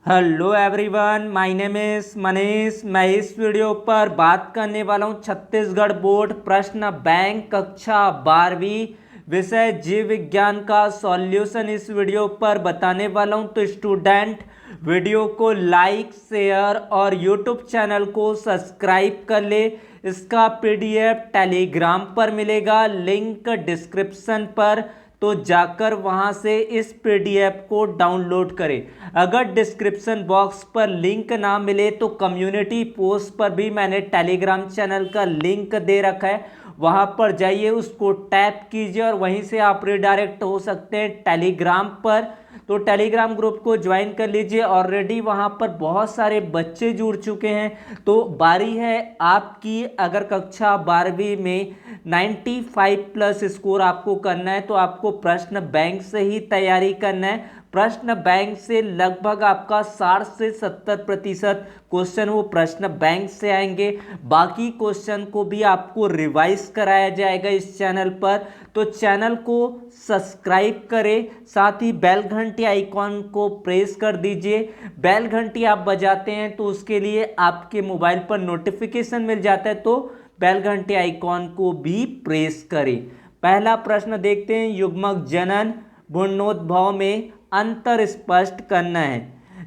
Hello everyone, my name is Manish. मैं इस video पर बात करने वाला हूं छत्तीसगढ़ बोर्ड प्रश्न बैंक कक्षा 12वीं विषय जीव विज्ञान का सॉल्यूशन इस वीडियो पर बताने वाला हूं। तो स्टूडेंट वीडियो को लाइक शेयर और यूट्यूब चैनल को सब्सक्राइब कर ले। इसका पीडीएफ टेलीग्राम पर मिलेगा, लिंक डिस्क्रिप्शन पर, तो जाकर वहां से इस पीडीएफ को डाउनलोड करें। अगर डिस्क्रिप्शन बॉक्स पर लिंक ना मिले तो कम्युनिटी पोस्ट पर भी मैंने टेलीग्राम चैनल का लिंक दे रखा है, वहां पर जाइए, उसको टैप कीजिए और वहीं से आप रिडायरेक्ट हो सकते हैं टेलीग्राम पर। तो टेलीग्राम ग्रुप को ज्वाइन कर लीजिए। ऑलरेडी वहां पर बहुत सारे बच्चे जुड़ चुके हैं। तो बारी है आपकी। अगर कक्षा 12वीं में 95 प्लस स्कोर आपको करना है तो आपको प्रश्न बैंक से ही तैयारी करना है। प्रश्न बैंक से लगभग आपका 60 से 70% क्वेश्चन वो प्रश्न बैंक से आएंगे। बाकी क्वेश्चन को भी आपको रिवाइज कराया जाएगा इस चैनल पर। तो चैनल को सब्सक्राइब करें, साथ ही बेल घंटी आइकॉन को प्रेस कर दीजिए। बेल घंटी आप बजाते हैं तो उसके लिए आपके मोबाइल पर नोटिफिकेशन मिल जाता है, तो बेल घंटी आइकॉन को भी प्रेस करें। पहला प्रश्न देखते हैं। युग्मक जनन भ्रूणोद्भव में अंतर स्पष्ट करना है।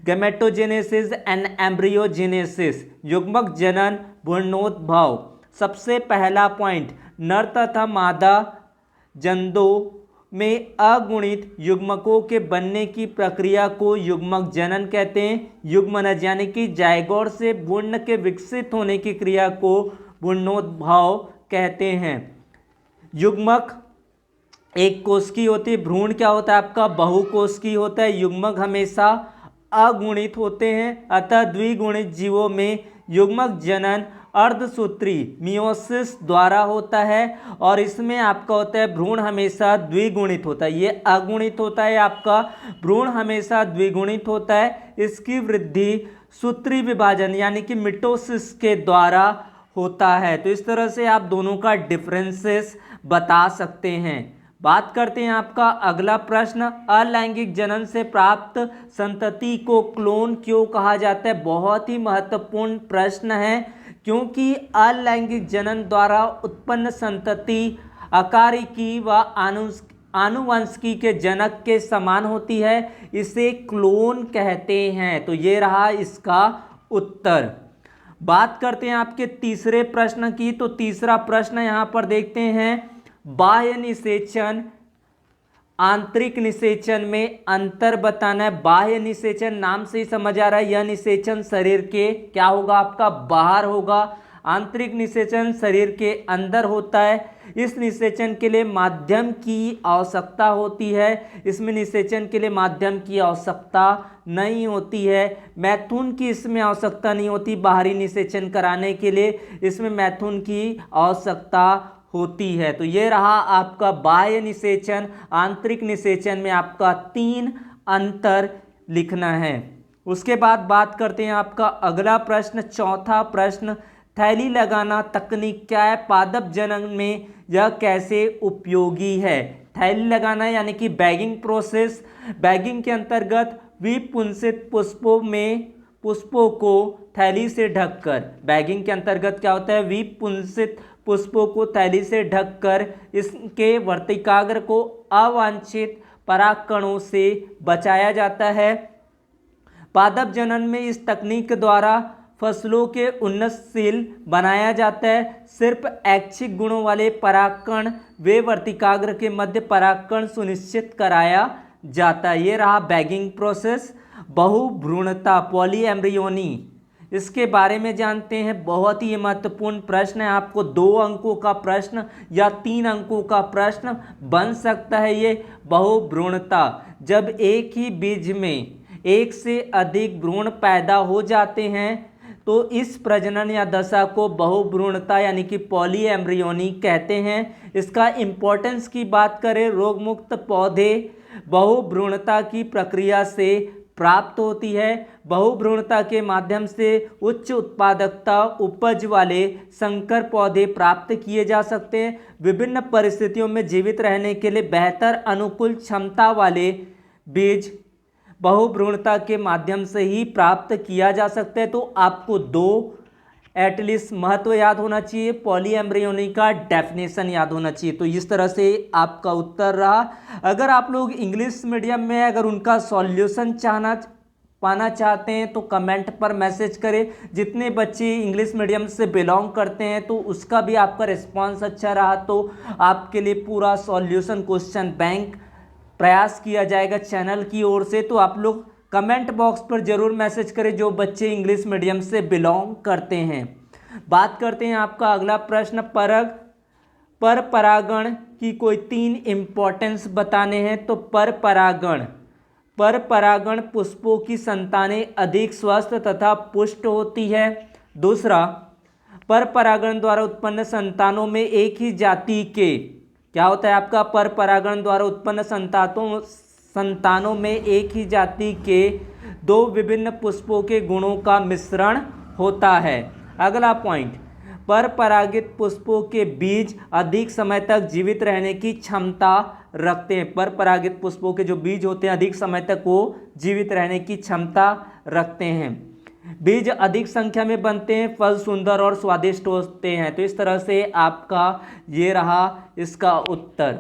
गैमेटोजेनेसिस एंड एम्ब्रियोजेनेसिस, युग्मक जनन भ्रूणोद्भव। सबसे पहला पॉइंट, नर तथा मादा जंतु में अगुणित युग्मकों के बनने की प्रक्रिया को युग्मक जनन कहते हैं। युग्मनज यानी कि जायगोट से भ्रूण के विकसित होने की क्रिया को भ्रूणोद्भव कहते हैं। युग्मक एक कोशिकीय होती है, भ्रूण क्या होता है आपका बहुकोशिकीय होता है। युग्मक हमेशा अगुणित होते हैं, अतः द्विगुणित जीवों में युग्मक जनन अर्धसूत्री मियोसिस द्वारा होता है और इसमें आपका होता है भ्रूण हमेशा द्विगुणित होता है। ये अगुणित होता है, आपका भ्रूण हमेशा द्विगुणित होता है। इसकी वृद्धि सूत्री विभाजन यानी कि मिटोसिस के द्वारा होता है। तो इस तरह से आप दोनों का डिफरेंसेस बता सकते हैं। बात करते हैं आपका अगला प्रश्न, अलैंगिक जनन से प्राप्त संतति को क्लोन क्यों कहा जाता है। बहुत ही महत्वपूर्ण प्रश्न है, क्योंकि अलैंगिक जनन द्वारा उत्पन्न संतति अकारिकी व आनुवंशिकी के जनक के समान होती है, इसे क्लोन कहते हैं। तो ये रहा इसका उत्तर। बात करते हैं आपके तीसरे प्रश्न की। तो तीसरा प्रश्न यहां पर देखते हैं, बाह्य निषेचन आंतरिक निषेचन में अंतर बताना है। बाह्य निषेचन नाम से ही समझ आ रहा है, यह निषेचन शरीर के क्या होगा आपका बाहर होगा। आंतरिक निषेचन शरीर के अंदर होता है। इस निषेचन के लिए माध्यम की आवश्यकता होती है, इसमें निषेचन के लिए माध्यम की आवश्यकता नहीं होती है। मैथुन की इसमें आवश्यकता नहीं होती बाहरी निषेचन कराने के लिए, इसमें मैथुन की आवश्यकता होती है। तो ये रहा आपका बाह्य निषेचन। आंतरिक निषेचन में आपका 3 अंतर लिखना है। उसके बाद बात करते हैं आपका अगला प्रश्न, चौथा प्रश्न, थैली लगाना तकनीक क्या है। पादप जनन में यह कैसे उपयोगी है। थैली लगाना यानी कि बैगिंग प्रोसेस। बैगिंग के अंतर्गत विपुंसित पुष्पों को थैली से ढककर, बैगिंग के अंतर्गत क्या होता है, विपुंसित पुष्पों को थैली से ढककर इसके वर्तिकाग्र को अवांछित परागकणों से बचाया जाता है। पादप जनन में इस तकनीक द्वारा फसलों के उन्नतशील बनाया जाता है। सिर्फ ऐच्छिक गुणों वाले परागकण वे वर्तिकाग्र के मध्य परागकण सुनिश्चित कराया जाता है। ये रहा बैगिंग प्रोसेस। बहुभ्रूणता पॉलीएम्ब्रियोनी, इसके बारे में जानते हैं। बहुत ही महत्वपूर्ण प्रश्न है, आपको 2 अंकों का प्रश्न या 3 अंकों का प्रश्न बन सकता है। ये बहुभ्रूणता, जब एक ही बीज में एक से अधिक भ्रूण पैदा हो जाते हैं तो इस प्रजनन या दशा को बहुभ्रूणता यानी कि पॉलीएम्ब्रियोनी कहते हैं। इसका इंपॉर्टेंस की बात करें, रोगमुक्त पौधे बहुभ्रूणता की प्रक्रिया से प्राप्त होती है। बहुभ्रूणता के माध्यम से उच्च उत्पादकता उपज वाले संकर पौधे प्राप्त किए जा सकते हैं। विभिन्न परिस्थितियों में जीवित रहने के लिए बेहतर अनुकूल क्षमता वाले बीज बहुभ्रूणता के माध्यम से ही प्राप्त किया जा सकता है। तो आपको दो एटलीस्ट महत्व याद होना चाहिए, पॉलीएम्ब्रियोनी का डेफिनेशन याद होना चाहिए। तो इस तरह से आपका उत्तर रहा। अगर आप लोग इंग्लिश मीडियम में अगर उनका सॉल्यूशन पाना चाहते हैं तो कमेंट पर मैसेज करें। जितने बच्चे इंग्लिश मीडियम से बिलोंग करते हैं तो उसका भी आपका रिस्पांस अच्छा रहा तो आपके लिए पूरा सॉल्यूशन क्वेश्चन बैंक प्रयास किया जाएगा चैनल की ओर से। तो आप लोग कमेंट बॉक्स पर जरूर मैसेज करें जो बच्चे इंग्लिश मीडियम से बिलोंग करते हैं। बात करते हैं आपका अगला प्रश्न, पर परागण की कोई 3 इंपॉर्टेंस बताने हैं। तो पर परागण पुष्पों की संतानें अधिक स्वस्थ तथा पुष्ट होती है। दूसरा, पर परागण द्वारा उत्पन्न संतानों में एक ही जाति के क्या होता है आपका, पर परागण द्वारा उत्पन्न संतानों में एक ही जाति के 2 विभिन्न पुष्पों के गुणों का मिश्रण होता है। अगला पॉइंट, पर परागित पुष्पों के बीज अधिक समय तक जीवित रहने की क्षमता रखते हैं। पर परागित पुष्पों के जो बीज होते हैं अधिक समय तक वो जीवित रहने की क्षमता रखते हैं। बीज अधिक संख्या में बनते हैं, फल सुंदर और स्वादिष्ट होते हैं। तो इस तरह से आपका ये रहा इसका उत्तर।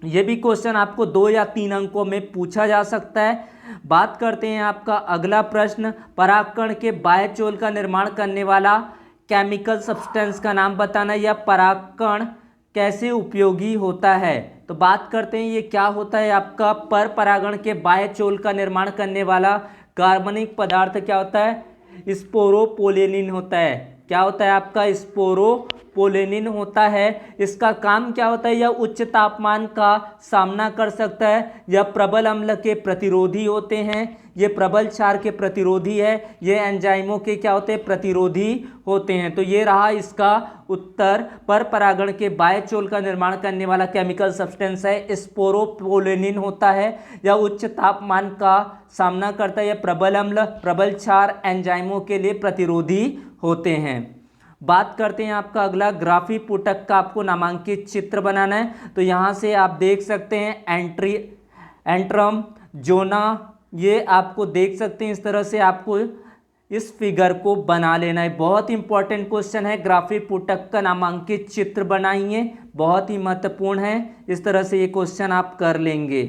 ये भी क्वेश्चन आपको 2 या 3 अंकों में पूछा जा सकता है। बात करते हैं आपका अगला प्रश्न, परागकण के बाह्य चोल का निर्माण करने वाला केमिकल सब्सटेंस का नाम बताना या परागकण कैसे उपयोगी होता है। तो बात करते हैं ये क्या होता है आपका, पर परागण के बाह्य चोल का निर्माण करने वाला कार्बनिक पदार्थ क्या होता है, स्पोरोपोलेनिन होता है। क्या होता है आपका, स्पोरोपोलेनिन होता है। इसका काम क्या होता है, यह उच्च तापमान का सामना कर सकता है, यह प्रबल अम्ल के प्रतिरोधी होते हैं, ये प्रबल क्षार के प्रतिरोधी है, ये एंजाइमों के क्या होते हैं, प्रतिरोधी होते हैं। तो ये रहा इसका उत्तर। पर परागण के बाह्य चोल का निर्माण करने वाला केमिकल सब्सटेंस है स्पोरोपोलेनिन होता है, यह उच्च तापमान का सामना करता है, यह प्रबल अम्ल, प्रबल क्षार, एंजाइमों के लिए प्रतिरोधी होते हैं। बात करते हैं आपका अगला, ग्राफी पुटक का आपको नामांकित चित्र बनाना है। तो यहाँ से आप देख सकते हैं एंट्रम जोना, ये आपको देख सकते हैं। इस तरह से आपको इस फिगर को बना लेना है। बहुत इंपॉर्टेंट क्वेश्चन है, ग्राफी पुटक का नामांकित चित्र बनाइए, बहुत ही महत्वपूर्ण है। इस तरह से ये क्वेश्चन आप कर लेंगे।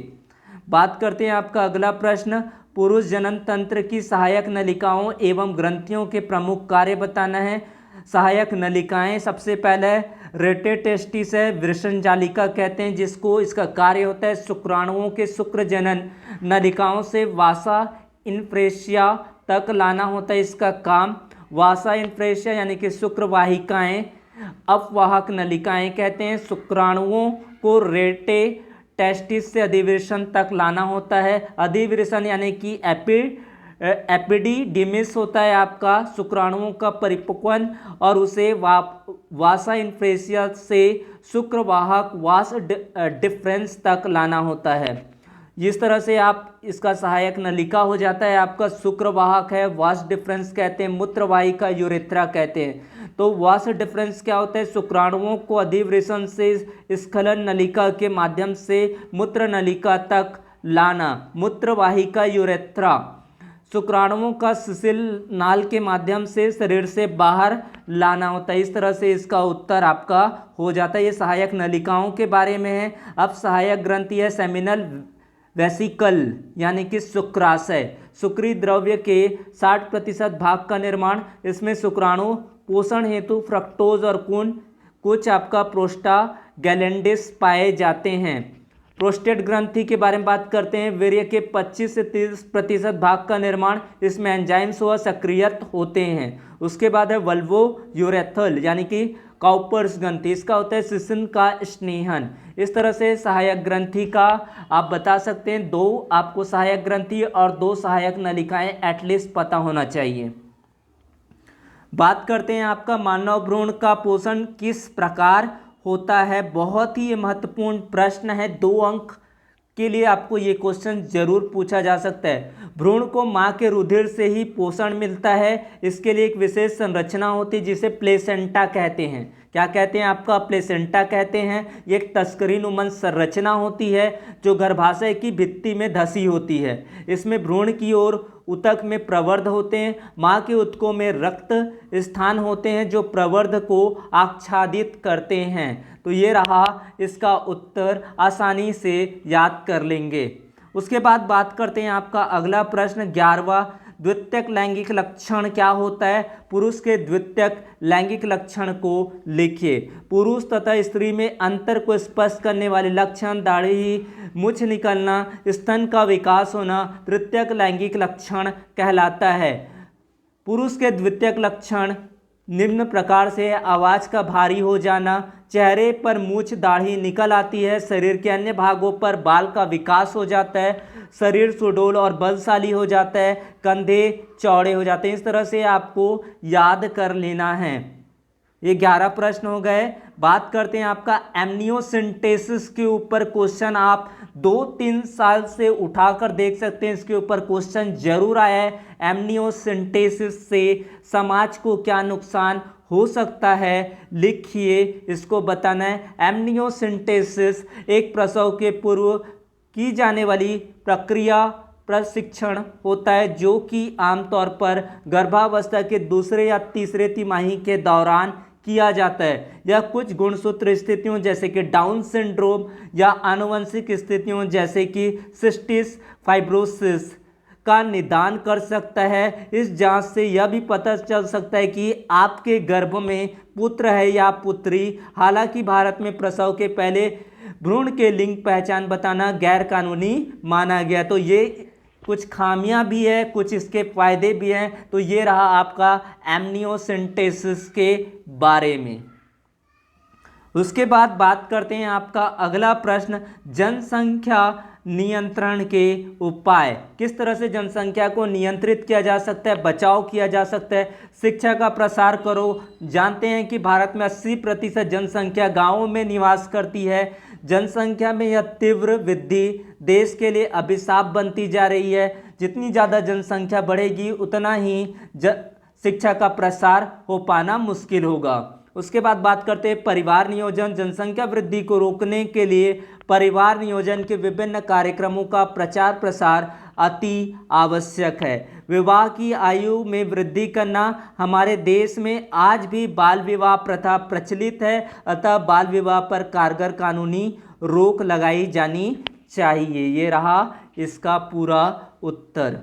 बात करते हैं आपका अगला प्रश्न, पुरुष जनन तंत्र की सहायक नलिकाओं एवं ग्रंथियों के प्रमुख कार्य बताना है। सहायक नलिकाएं, सबसे पहले रेटेटेस्टिस है, वृषणजालिका कहते हैं जिसको, इसका कार्य होता है शुक्राणुओं के शुक्र जनन नलिकाओं से वासा इन्फ्रेशिया तक लाना होता है इसका काम। वासा इन्फ्रेशिया यानी कि शुक्र वाहिकाएं अपवाहक नलिकाएं कहते हैं। शुक्राणुओं को रेटेटेस्टिस से अधिवृषण तक लाना होता है। अधिवृषण यानी कि एपिडिडिमिस होता है आपका शुक्राणुओं का परिपक्वन, और उसे वासा इन्फ्रेशिया से शुक्रवाहक वास डिफरेंस तक लाना होता है। जिस तरह से आप इसका सहायक नलिका हो जाता है आपका शुक्रवाहक है, वास डिफरेंस कहते हैं, मूत्रवाहिका यूरेथ्रा कहते हैं। तो वास डिफरेंस क्या होता है, शुक्राणुओं को अधिवृषण से स्खलन नलिका के माध्यम से मूत्र नलिका तक लाना। मूत्रवाहिका यूरेथ्रा शुक्राणुओं का शिशिल नाल के माध्यम से शरीर से बाहर लाना होता है। इस तरह से इसका उत्तर आपका हो जाता है। ये सहायक नलिकाओं के बारे में है। अब सहायक ग्रंथि है सेमिनल वेसिकल यानी कि शुक्राशय, शुक्री द्रव्य के 60% भाग का निर्माण। इसमें शुक्राणु पोषण हेतु फ्रक्टोज और कुछ आपका प्रोस्टाग्लैंडिस पाए जाते हैं। प्रोस्टेट ग्रंथि के बारे में बात करते हैं, वीर्य के 25 से 30% भाग का निर्माण, इसमें एंजाइम्स व सक्रियत होते हैं। उसके बाद है वल्वो यूरेथल यानी कि काउपर्स ग्रंथि, इसका होता है शिशन का स्नेहन। इस तरह से सहायक ग्रंथि का आप बता सकते हैं, 2 आपको सहायक ग्रंथि और 2 सहायक नलिकाएं एटलीस्ट पता होना चाहिए। बात करते हैं आपका मानव भ्रूण का पोषण किस प्रकार होता है। बहुत ही महत्वपूर्ण प्रश्न है, 2 अंक के लिए आपको ये क्वेश्चन जरूर पूछा जा सकता है। भ्रूण को मां के रुधिर से ही पोषण मिलता है। इसके लिए एक विशेष संरचना होती है जिसे प्लेसेंटा कहते हैं। क्या कहते हैं? आपका प्लेसेंटा कहते हैं। ये एक तस्करीनुमा संरचना होती है जो गर्भाशय की भित्ति में धसी होती है। इसमें भ्रूण की ओर ऊतक में प्रवर्ध होते हैं। मां के ऊतकों में रक्त स्थान होते हैं जो प्रवर्ध को आच्छादित करते हैं। तो ये रहा इसका उत्तर, आसानी से याद कर लेंगे। उसके बाद बात करते हैं आपका अगला प्रश्न 11वां, द्वितीयक लैंगिक लक्षण क्या होता है? पुरुष के द्वितीयक लैंगिक लक्षण को लिखिए। पुरुष तथा स्त्री में अंतर को स्पष्ट करने वाले लक्षण दाढ़ी, मूंछ निकलना, स्तन का विकास होना तृतीयक लैंगिक लक्षण कहलाता है। पुरुष के द्वितीयक लक्षण निम्न प्रकार से है। आवाज़ का भारी हो जाना, चेहरे पर मूंछ दाढ़ी निकल आती है, शरीर के अन्य भागों पर बाल का विकास हो जाता है, शरीर सुडौल और बलशाली हो जाता है, कंधे चौड़े हो जाते हैं। इस तरह से आपको याद कर लेना है। ये 11 प्रश्न हो गए। बात करते हैं आपका एमनियोसेंटेसिस के ऊपर क्वेश्चन। आप 2-3 साल से उठाकर देख सकते हैं, इसके ऊपर क्वेश्चन जरूर आया है। एमनियोसेंटेसिस से समाज को क्या नुकसान हो सकता है, लिखिए, इसको बताना है। एमनियोसेंटेसिस एक प्रसव के पूर्व की जाने वाली प्रक्रिया प्रशिक्षण होता है जो कि आमतौर पर गर्भावस्था के दूसरे या तीसरे तिमाही के दौरान किया जाता है। यह कुछ गुणसूत्र स्थितियों जैसे कि डाउन सिंड्रोम या आनुवंशिक स्थितियों जैसे कि सिस्टिस फाइब्रोसिस का निदान कर सकता है। इस जांच से यह भी पता चल सकता है कि आपके गर्भ में पुत्र है या पुत्री। हालांकि भारत में प्रसव के पहले भ्रूण के लिंग पहचान बताना गैर कानूनी माना गया। तो ये कुछ खामियां भी है, कुछ इसके फायदे भी हैं। तो ये रहा आपका एमनियोसेंटेसिस के बारे में। उसके बाद बात करते हैं आपका अगला प्रश्न, जनसंख्या नियंत्रण के उपाय। किस तरह से जनसंख्या को नियंत्रित किया जा सकता है, बचाव किया जा सकता है। शिक्षा का प्रसार करो। जानते हैं कि भारत में 80% जनसंख्या गांवों में निवास करती है। जनसंख्या में यह तीव्र वृद्धि देश के लिए अभिशाप बनती जा रही है। जितनी ज़्यादा जनसंख्या बढ़ेगी उतना ही शिक्षा का प्रसार हो पाना मुश्किल होगा। उसके बाद बात करते हैं परिवार नियोजन। जनसंख्या वृद्धि को रोकने के लिए परिवार नियोजन के विभिन्न कार्यक्रमों का प्रचार प्रसार अति आवश्यक है। विवाह की आयु में वृद्धि करना। हमारे देश में आज भी बाल विवाह प्रथा प्रचलित है, अतः बाल विवाह पर कारगर कानूनी रोक लगाई जानी चाहिए। ये रहा इसका पूरा उत्तर।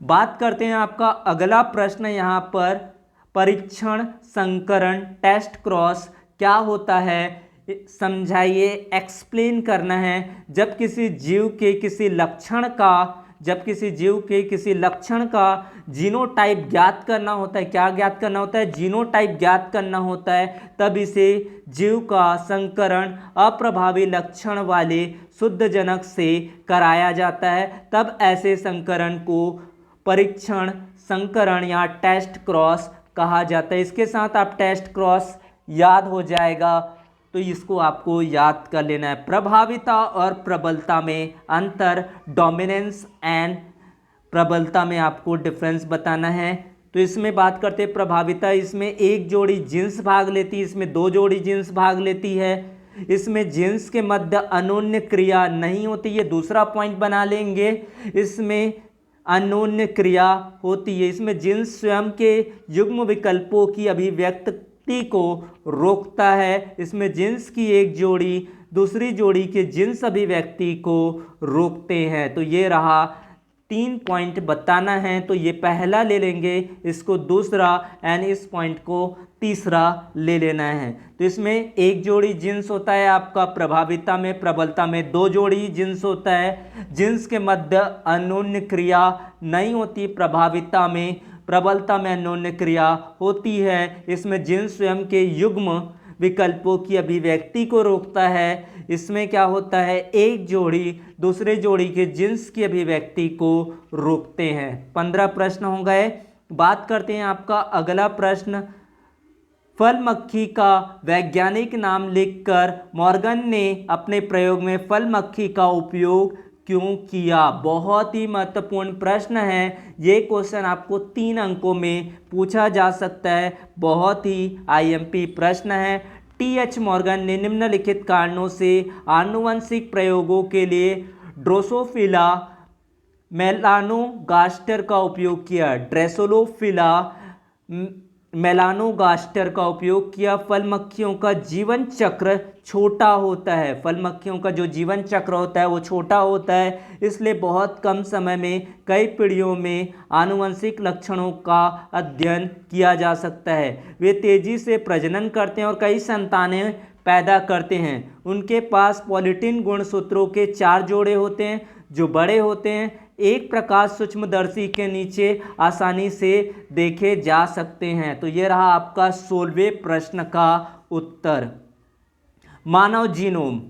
बात करते हैं आपका अगला प्रश्न यहाँ पर, परीक्षण संकरण टेस्ट क्रॉस क्या होता है, समझाइए, एक्सप्लेन करना है। जब किसी जीव के किसी लक्षण का जीनोटाइप ज्ञात करना होता है, क्या ज्ञात करना होता है, जीनोटाइप ज्ञात करना होता है, तब इसे जीव का संकरण अप्रभावी लक्षण वाले शुद्ध जनक से कराया जाता है। तब ऐसे संकरण को परीक्षण संकरण या टेस्ट क्रॉस कहा जाता है। इसके साथ आप टेस्ट क्रॉस याद हो जाएगा, तो इसको आपको याद कर लेना है। प्रभाविता और प्रबलता में अंतर, डोमिनेंस एंड प्रबलता में आपको डिफरेंस बताना है। तो इसमें बात करते हैं प्रभाविता, इसमें एक जोड़ी जींस भाग लेती है, इसमें 2 जोड़ी जींस भाग लेती है। इसमें जींस के मध्य अन्योन्य क्रिया नहीं होती, ये दूसरा पॉइंट बना लेंगे। इसमें अन्योन्य क्रिया होती है। इसमें जींस स्वयं के युग्म विकल्पों की अभिव्यक्ति को रोकता है। इसमें जींस की एक जोड़ी दूसरी जोड़ी के जींस अभिव्यक्ति को रोकते हैं। तो ये रहा 3 पॉइंट बताना है, तो ये पहला ले लेंगे, इसको दूसरा एंड इस पॉइंट को तीसरा ले लेना है। तो इसमें एक जोड़ी जींस होता है आपका प्रभाविता में, प्रबलता में 2 जोड़ी जींस होता है। जींस के मध्य अन्योन्य क्रिया नहीं होती प्रभाविता में, प्रबलता में अन्योन्य क्रिया होती है। इसमें जींस स्वयं के युग्म विकल्पों की अभिव्यक्ति को रोकता है। इसमें क्या होता है, एक जोड़ी दूसरे जोड़ी के जींस की अभिव्यक्ति को रोकते हैं। 15 प्रश्न हो गए। बात करते हैं आपका अगला प्रश्न, फल मक्खी का वैज्ञानिक नाम लिखकर मॉर्गन ने अपने प्रयोग में फल मक्खी का उपयोग क्यों किया? बहुत ही महत्वपूर्ण प्रश्न है। ये क्वेश्चन आपको 3 अंकों में पूछा जा सकता है। बहुत ही आईएमपी प्रश्न है। टी.एच. मॉर्गन ने निम्नलिखित कारणों से आनुवंशिक प्रयोगों के लिए ड्रोसोफिला मेलानोगास्टर का उपयोग किया। ड्रोसोफिला मेलानोगास्टर का उपयोग किया। फल मक्खियों का जीवन चक्र छोटा होता है। फल मक्खियों का जो जीवन चक्र होता है वो छोटा होता है, इसलिए बहुत कम समय में कई पीढ़ियों में आनुवंशिक लक्षणों का अध्ययन किया जा सकता है। वे तेजी से प्रजनन करते हैं और कई संतानें पैदा करते हैं। उनके पास पॉलीटिन गुणसूत्रों के 4 जोड़े होते हैं जो बड़े होते हैं, एक प्रकाश सूक्ष्मदर्शी के नीचे आसानी से देखे जा सकते हैं। तो ये रहा आपका 16वें प्रश्न का उत्तर। मानव जीनोम।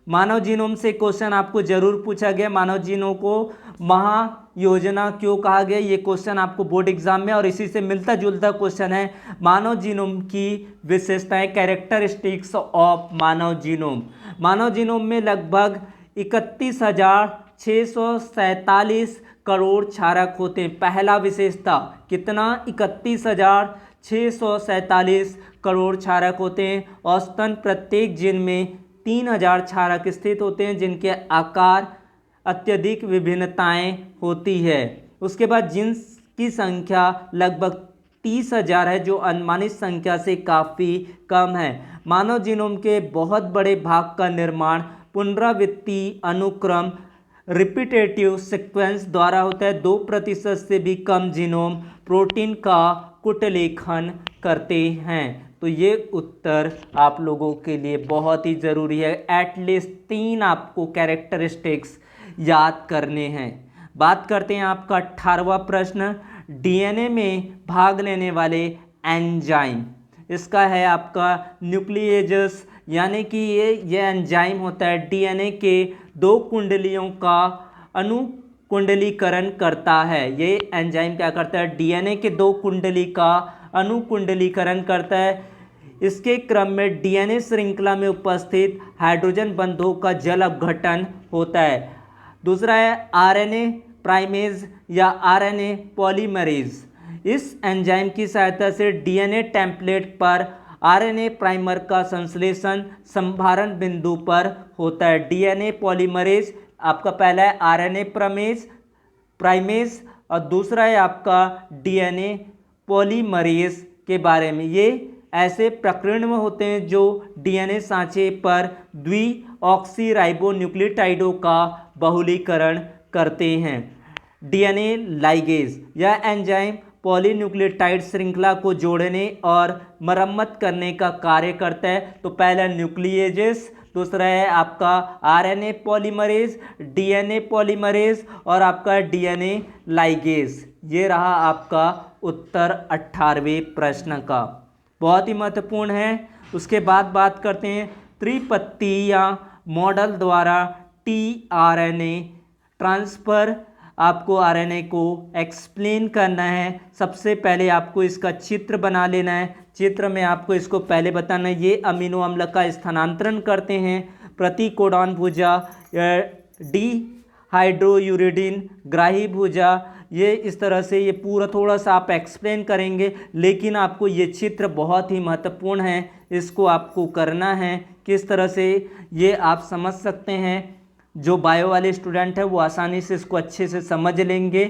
मानव जीनोम से क्वेश्चन आपको जरूर पूछा गया। मानव जीनोम को महायोजना क्यों कहा गया? ये क्वेश्चन आपको बोर्ड एग्जाम में और इसी से मिलता जुलता क्वेश्चन है। मानव जीनोम की विशेषताएं, characteristics of Manav genome. Manav genome में लगभग 31,647 करोड़ क्षारक होते हैं। पहला विशेषता कितना? 31,647 करोड़ क्षारक होते हैं। औसतन प्रत्येक जीन में 3,000 क्षारक स्थित होते हैं जिनके आकार अत्यधिक विभिन्नताएं होती है। उसके बाद जीन्स की संख्या लगभग 30,000 है जो अनुमानित संख्या से काफ़ी कम है। मानव जीनोम के बहुत बड़े भाग का निर्माण पुनरावृत्ति अनुक्रम रिपीटेटिव सीक्वेंस द्वारा होता है। 2% से भी कम जीनोम प्रोटीन का कुटलेखन करते हैं। तो ये उत्तर आप लोगों के लिए बहुत ही ज़रूरी है। एटलीस्ट 3 आपको कैरेक्टरिस्टिक्स याद करने हैं। बात करते हैं आपका 18वां प्रश्न, डीएनए में भाग लेने वाले एंजाइम। इसका है आपका न्यूक्लिएजेस, यानी कि ये एंजाइम होता है डीएनए के 2 कुंडलियों का अनुकुंडलीकरण करता है। ये एंजाइम क्या करता है? डीएनए के 2 कुंडली का अनुकुंडलीकरण करता है। इसके क्रम में डीएनए श्रृंखला में उपस्थित हाइड्रोजन बंधों का जल अपघटन होता है। दूसरा है आरएनए प्राइमेज या आरएनए पॉलीमरेज। इस एंजाइम की सहायता से डीएनए टेम्पलेट पर आरएनए प्राइमर का संश्लेषण संभारण बिंदु पर होता है। डीएनए पॉलीमरेज आपका पहला है आरएनए प्राइमेज और दूसरा है आपका डीएनए पॉलीमरेज के बारे में। ये ऐसे प्रकीर्ण होते हैं जो डीएनए सांचे पर द्विऑक्सीराइबोन्यूक्लियोटाइडों का बहुलीकरण करते हैं। डीएनए लाइगेज यह एंजाइम पॉलीन्यूक्लियोटाइड श्रृंखला को जोड़ने और मरम्मत करने का कार्य करता है। तो पहला न्यूक्लिएजेस, दूसरा है आपका आरएनए पॉलीमरेज, डीएनए पॉलीमरेज और आपका डीएनए लाइगेज। ये रहा आपका उत्तर 18वें प्रश्न का, बहुत ही महत्वपूर्ण है। उसके बाद बात करते हैं त्रिपत्ति या मॉडल द्वारा टीआरएनए ट्रांसफर। आपको आरएनए को एक्सप्लेन करना है। सबसे पहले आपको इसका चित्र बना लेना है। चित्र में आपको इसको पहले बताना है, ये अमीनो अम्ल का स्थानांतरण करते हैं। प्रति कोडॉन भुजा, डिहाइड्रोयूरिडिन ग्राही भुजा, ये इस तरह से ये पूरा थोड़ा सा आप एक्सप्लेन करेंगे, लेकिन आपको ये चित्र बहुत ही महत्वपूर्ण है, इसको आपको करना है। किस तरह से ये आप समझ सकते हैं, जो बायो वाले स्टूडेंट है वो आसानी से इसको अच्छे से समझ लेंगे।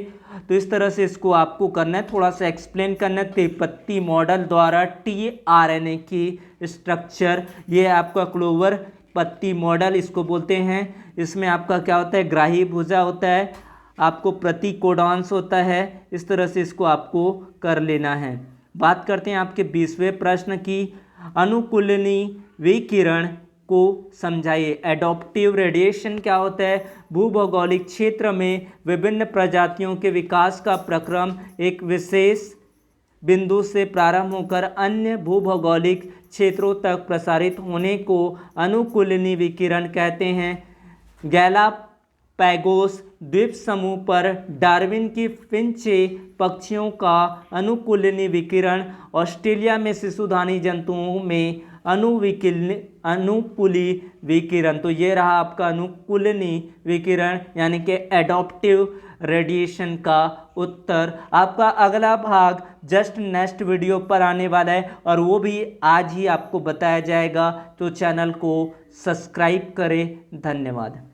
तो इस तरह से इसको आपको करना है, थोड़ा सा एक्सप्लेन करना है। त्रिपत्ति मॉडल द्वारा टीआरएनए की स्ट्रक्चर, ये आपका क्लोवर पत्ती मॉडल इसको बोलते हैं। इसमें आपका क्या होता है? ग्राही भुजा होता है, आपको प्रति कोडॉन्स होता है। इस तरह से इसको आपको कर लेना है। बात करते हैं आपके 20वें प्रश्न की, अनुकूलनी विकिरण को समझाइए। एडॉप्टिव रेडिएशन क्या होता है? भूभौगोलिक क्षेत्र में विभिन्न प्रजातियों के विकास का प्रक्रम एक विशेष बिंदु से प्रारंभ होकर अन्य भूभौगोलिक क्षेत्रों तक प्रसारित होने को अनुकूलनी विकिरण कहते हैं। गैलापैगोस द्वीप समूह पर डार्विन की फिंचे पक्षियों का अनुकूलनी विकिरण, ऑस्ट्रेलिया में शिशुधानी जंतुओं में अनुकूली विकिरण। तो ये रहा आपका अनुकूलनी विकिरण यानी कि एडॉप्टिव रेडिएशन का उत्तर। आपका अगला भाग जस्ट नेक्स्ट वीडियो पर आने वाला है और वो भी आज ही आपको बताया जाएगा, तो चैनल को सब्सक्राइब करें। धन्यवाद।